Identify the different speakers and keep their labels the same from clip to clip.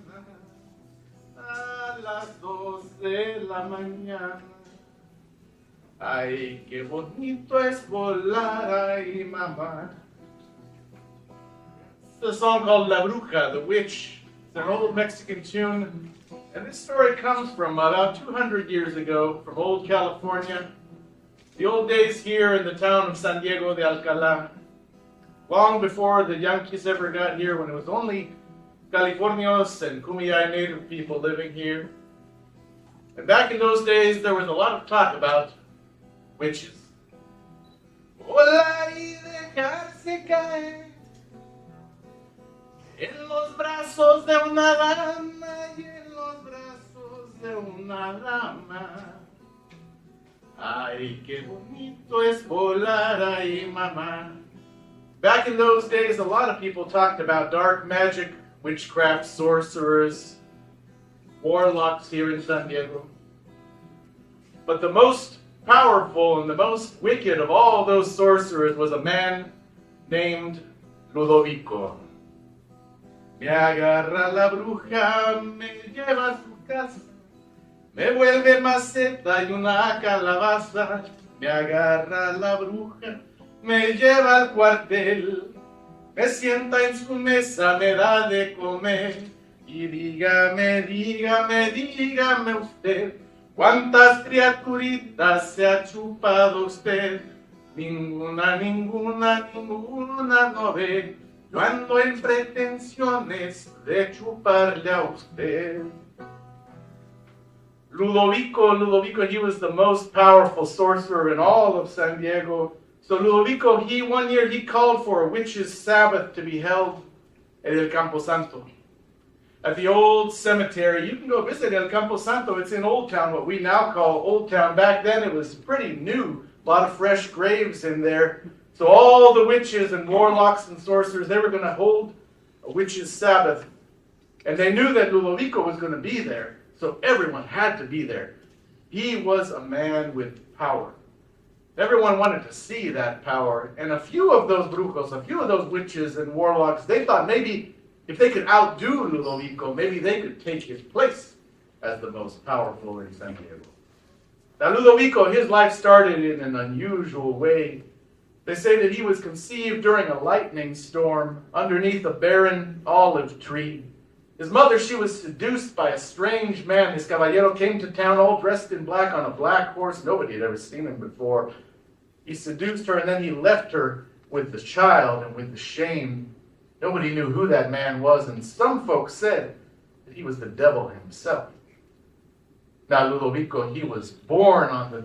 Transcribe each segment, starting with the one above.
Speaker 1: mañana, a las 2 de la mañana. Ay, qué bonito es volar, ay, mamá. It's a song called La Bruja, the Witch. It's an old Mexican tune. And this story comes from about 200 years ago, from old California. The old days here in the town of San Diego de Alcalá. Long before the Yankees ever got here, when it was only Californios and Kumeyaay native people living here. And back in those days, there was a lot of talk about witches. Volar y dejarse caer en los brazos de una dama y en los brazos de una dama. Ay, qué bonito es volar, ay, mamá. Back in those days, a lot of people talked about dark magic, witchcraft, sorcerers, warlocks here in San Diego. But the most powerful and the most wicked of all those sorcerers was a man named Ludovico. Me agarra la bruja, me lleva a su casa, me vuelve maceta y una calabaza. Me agarra la bruja, me lleva al cuartel, me sienta en su mesa, me da de comer. Y dígame, dígame, dígame usted, ¿cuántas criaturitas se ha chupado usted? Ninguna, ninguna, ninguna no ve. Yo ando en pretensiones de chuparle a usted. Ludovico, he was the most powerful sorcerer in all of San Diego. So Ludovico, one year he called for a witch's Sabbath to be held at El Campo Santo. At the old cemetery, you can go visit El Campo Santo. It's in Old Town, what we now call Old Town. Back then it was pretty new, a lot of fresh graves in there. So all the witches and warlocks and sorcerers, they were going to hold a witch's Sabbath. And they knew that Ludovico was going to be there. So everyone had to be there. He was a man with power. Everyone wanted to see that power. And a few of those brujos, a few of those witches and warlocks, they thought maybe if they could outdo Ludovico, maybe they could take his place as the most powerful in San Diego. Now Ludovico, his life started in an unusual way. They say that he was conceived during a lightning storm underneath a barren olive tree. His mother, she was seduced by a strange man. This caballero came to town all dressed in black on a black horse. Nobody had ever seen him before. He seduced her and then he left her with the child and with the shame. Nobody knew who that man was, and some folks said that he was the devil himself. Now Ludovico, he was born on the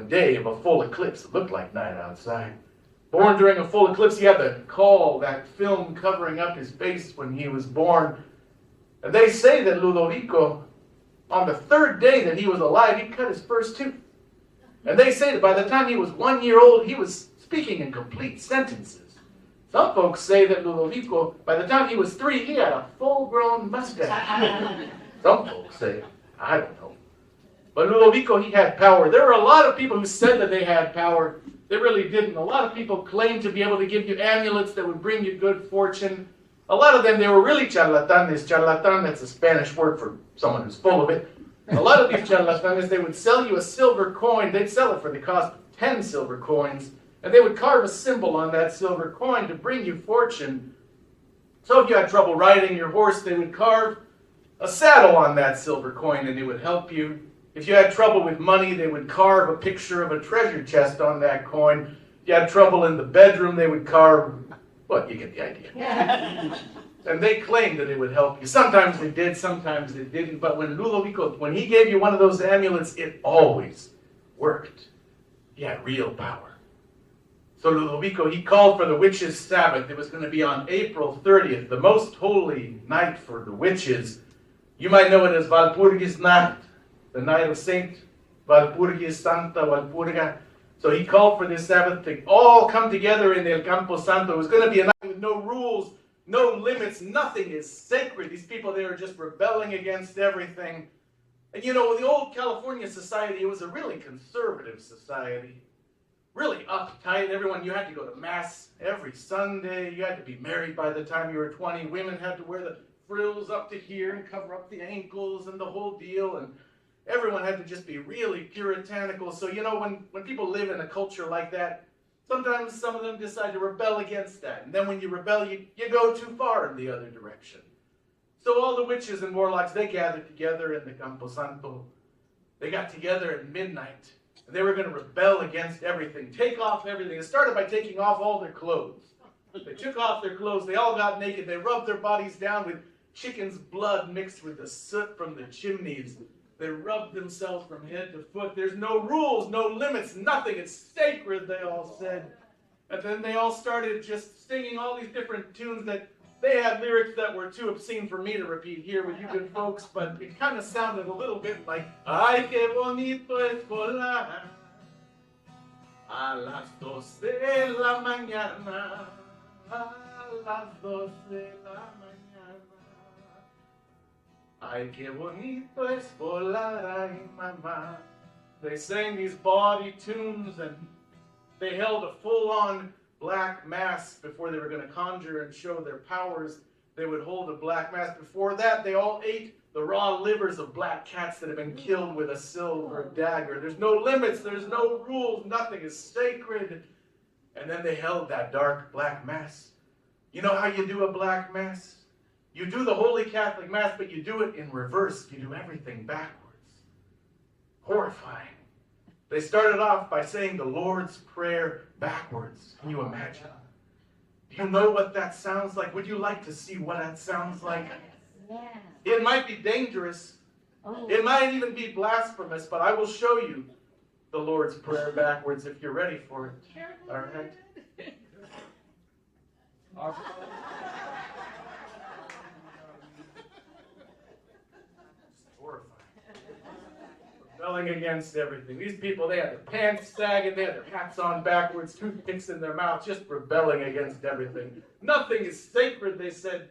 Speaker 1: day of a full eclipse. It looked like night outside. Born during a full eclipse, he had the caul, that film covering up his face when he was born. And they say that Ludovico, on the third day that he was alive, he cut his first tooth. And they say that by the time he was 1 year old, he was speaking in complete sentences. Some folks say that Ludovico, by the time he was 3, he had a full-grown mustache. Some folks say, I don't know. But Ludovico, he had power. There were a lot of people who said that they had power. They really didn't. A lot of people claimed to be able to give you amulets that would bring you good fortune. A lot of them, they were really charlatanes. Charlatan, that's a Spanish word for someone who's full of it. A lot of these charlatanes, they would sell you a silver coin. They'd sell it for the cost of 10 silver coins. And they would carve a symbol on that silver coin to bring you fortune. So if you had trouble riding your horse, they would carve a saddle on that silver coin and it would help you. If you had trouble with money, they would carve a picture of a treasure chest on that coin. If you had trouble in the bedroom, they would carve, well, you get the idea. And they claimed that it would help you. Sometimes it did, sometimes it didn't. But when Ludovico, when he gave you one of those amulets, it always worked. He had real power. So Ludovico, he called for the witches' Sabbath. It was going to be on April 30th, the most holy night for the witches. You might know it as Walpurgis Nacht, the night of Saint Walpurgis, Santa Walpurga. So he called for this Sabbath to all come together in El Campo Santo. It was going to be a night with no rules, no limits, nothing is sacred. These people, they were just rebelling against everything. And you know, the old California society, it was a really conservative society. Really uptight. Everyone, you had to go to Mass every Sunday. You had to be married by the time you were 20. Women had to wear the frills up to here and cover up the ankles and the whole deal. And everyone had to just be really puritanical. So, you know, when people live in a culture like that, sometimes some of them decide to rebel against that. And then when you rebel, you go too far in the other direction. So all the witches and warlocks, they gathered together in the Camposanto. They got together at midnight. And they were going to rebel against everything, take off everything. It started by taking off all their clothes. They took off their clothes. They all got naked. They rubbed their bodies down with chicken's blood mixed with the soot from the chimneys. They rubbed themselves from head to foot. There's no rules, no limits, nothing. It's sacred, they all said. And then they all started just singing all these different tunes that they had lyrics that were too obscene for me to repeat here with you good folks, but it kind of sounded a little bit like, ay, qué bonito es volar a las 2 de la mañana, a las 2 de la mañana. Ay, qué bonito es volar, ay, mamá. They sang these bawdy tunes and they held a full-on black mass before they were going to conjure and show their powers. They would hold a black mass. Before that, they all ate the raw livers of black cats that had been killed with a silver dagger. There's no limits, there's no rules, nothing is sacred. And then they held that dark black mass. You know how you do a black mass? You do the Holy Catholic Mass, but you do it in reverse. You do everything backwards. Horrifying. They started off by saying the Lord's Prayer backwards. Can you imagine? Do you know what that sounds like? Would you like to see what that sounds like?
Speaker 2: Yeah.
Speaker 1: It might be dangerous.
Speaker 2: Oh.
Speaker 1: It might even be blasphemous, but I will show you the Lord's Prayer backwards if you're ready for it. All right? Our Father. It's horrifying. Rebelling against everything. These people, they had their pants sagging, they had their hats on backwards, toothpicks in their mouths, just rebelling against everything. Nothing is sacred, they said.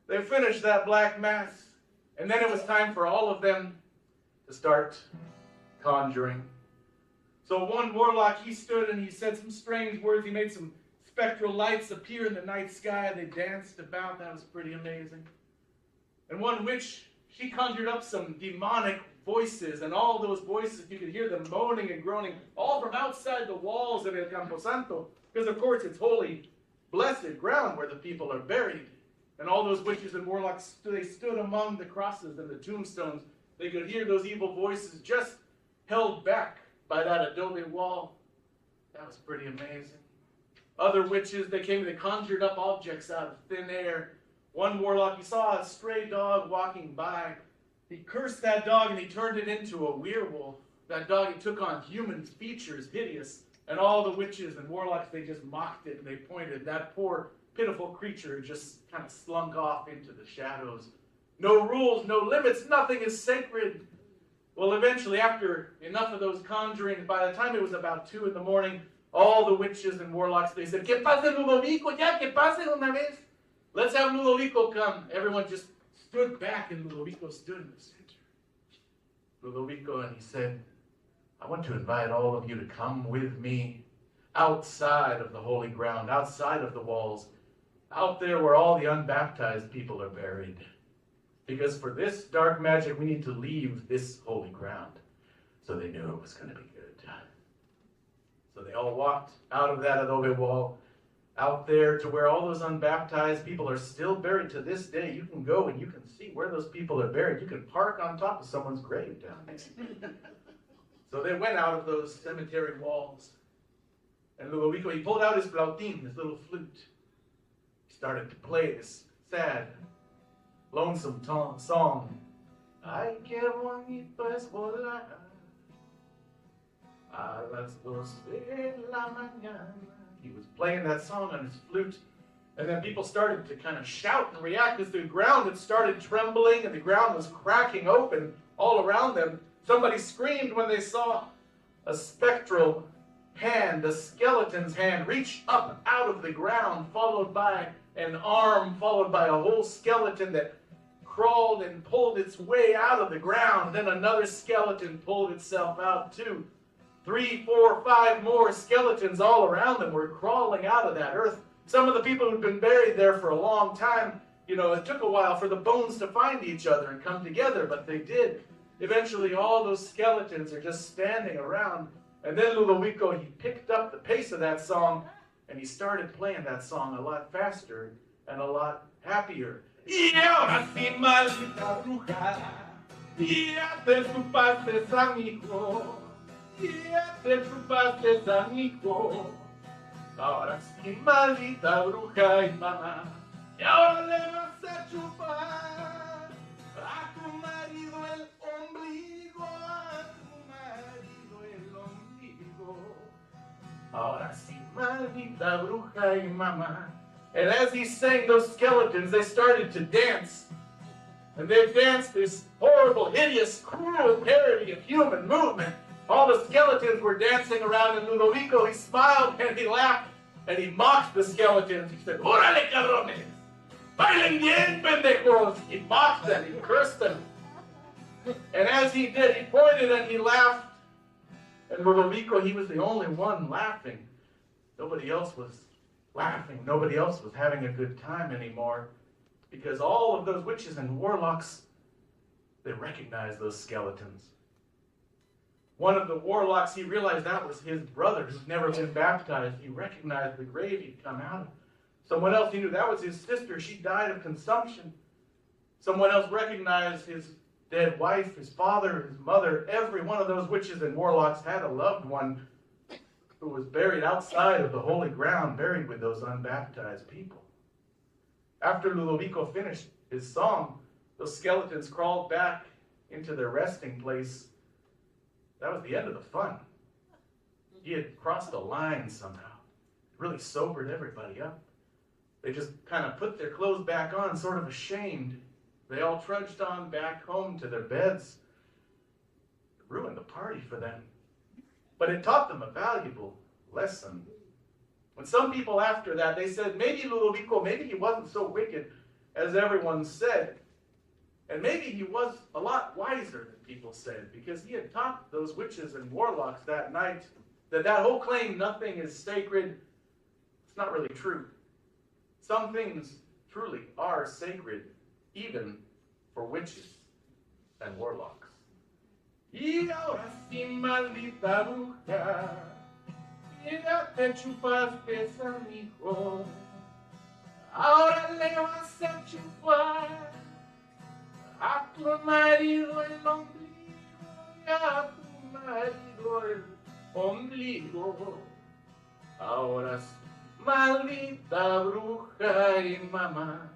Speaker 1: They finished that black mass, and then it was time for all of them to start conjuring. So one warlock, he stood and he said some strange words. He made some spectral lights appear in the night sky. They danced about. That was pretty amazing. And one witch, she conjured up some demonic voices, and all those voices, you could hear them moaning and groaning, all from outside the walls of El Camposanto, because of course it's holy, blessed ground where the people are buried. And all those witches and warlocks, they stood among the crosses and the tombstones. They could hear those evil voices just held back by that adobe wall. That was pretty amazing. Other witches, they came, they conjured up objects out of thin air. One warlock, he saw a stray dog walking by. He cursed that dog and he turned it into a werewolf. That dog, it took on human features, hideous. And all the witches and warlocks, they just mocked it and they pointed. That poor, pitiful creature just kind of slunk off into the shadows. No rules, no limits, nothing is sacred. Well, eventually, after enough of those conjurings, by the time it was about 2 in the morning, all the witches and warlocks, they said, "Que pase Ludovico, ya, que pase una vez. Let's have Ludovico come." Everyone just stood back, and Ludovico stood in the center. Ludovico, and he said, "I want to invite all of you to come with me outside of the holy ground, outside of the walls, out there where all the unbaptized people are buried. Because for this dark magic, we need to leave this holy ground." So they knew it was going to be good. So they all walked out of that adobe wall, out there to where all those unbaptized people are still buried to this day. You can go and you can see where those people are buried. You can park on top of someone's grave down there. So they went out of those cemetery walls. And Ludovico, he pulled out his flautín, his little flute. He started to play this sad, lonesome song. Ay, qué bonito es volar a las 2 de la mañana. He was playing that song on his flute, and then people started to kind of shout and react as the ground had started trembling and the ground was cracking open all around them. Somebody screamed when they saw a spectral hand, a skeleton's hand, reach up out of the ground, followed by an arm, followed by a whole skeleton that crawled and pulled its way out of the ground. Then another skeleton pulled itself out too. 3, 4, 5 more skeletons all around them were crawling out of that earth. Some of the people who'd been buried there for a long time, it took a while for the bones to find each other and come together, but they did. Eventually, all those skeletons are just standing around. And then Ludovico, he picked up the pace of that song, and he started playing that song a lot faster and a lot happier. Y ahora sí, maldita bruja, ya te chupaste a mi hijo, ya te chupaste a mi hijo. Ahora sí, maldita bruja y mamá, y ahora le vas a chupar a tu marido el ombligo, a tu marido el ombligo. Ahora sí, maldita bruja y mamá. And as he sang those skeletons, they started to dance. And they danced this horrible, hideous, cruel parody of human movement. All the skeletons were dancing around, and Ludovico, he smiled and he laughed and he mocked the skeletons. He said, "Órale, cabrones! Bailen bien, pendejos!" He mocked them, he cursed them. And as he did, he pointed and he laughed. And Ludovico, he was the only one laughing. Nobody else was laughing. Nobody else was having a good time anymore, because all of those witches and warlocks, they recognized those skeletons. One of the warlocks, he realized that was his brother who'd never been baptized. He recognized the grave he'd come out of. Someone else, he knew that was his sister. She died of consumption. Someone else recognized his dead wife, his father, his mother. Every one of those witches and warlocks had a loved one who was buried outside of the holy ground, buried with those unbaptized people. After Ludovico finished his song, those skeletons crawled back into their resting place. That was the end of the fun. He had crossed a line somehow. It really sobered everybody up. They just kind of put their clothes back on, sort of ashamed. They all trudged on back home to their beds. It ruined the party for them. But it taught them a valuable lesson. When some people after that, they said, maybe Ludovico, maybe he wasn't so wicked as everyone said. And maybe he was a lot wiser than people said, because he had taught those witches and warlocks that night that whole claim, nothing is sacred, it's not really true. Some things truly are sacred, even for witches and warlocks. Y ahora sí, maldita bruja, ya te chupaste a mi hijo. Ahora le vas a chupar a tu marido el ombligo, y a tu marido el ombligo. Ahora sí, maldita bruja y mamá.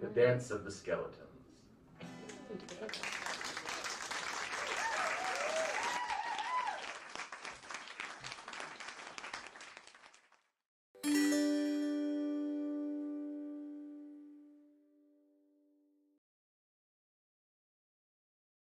Speaker 1: The dance of the skeletons.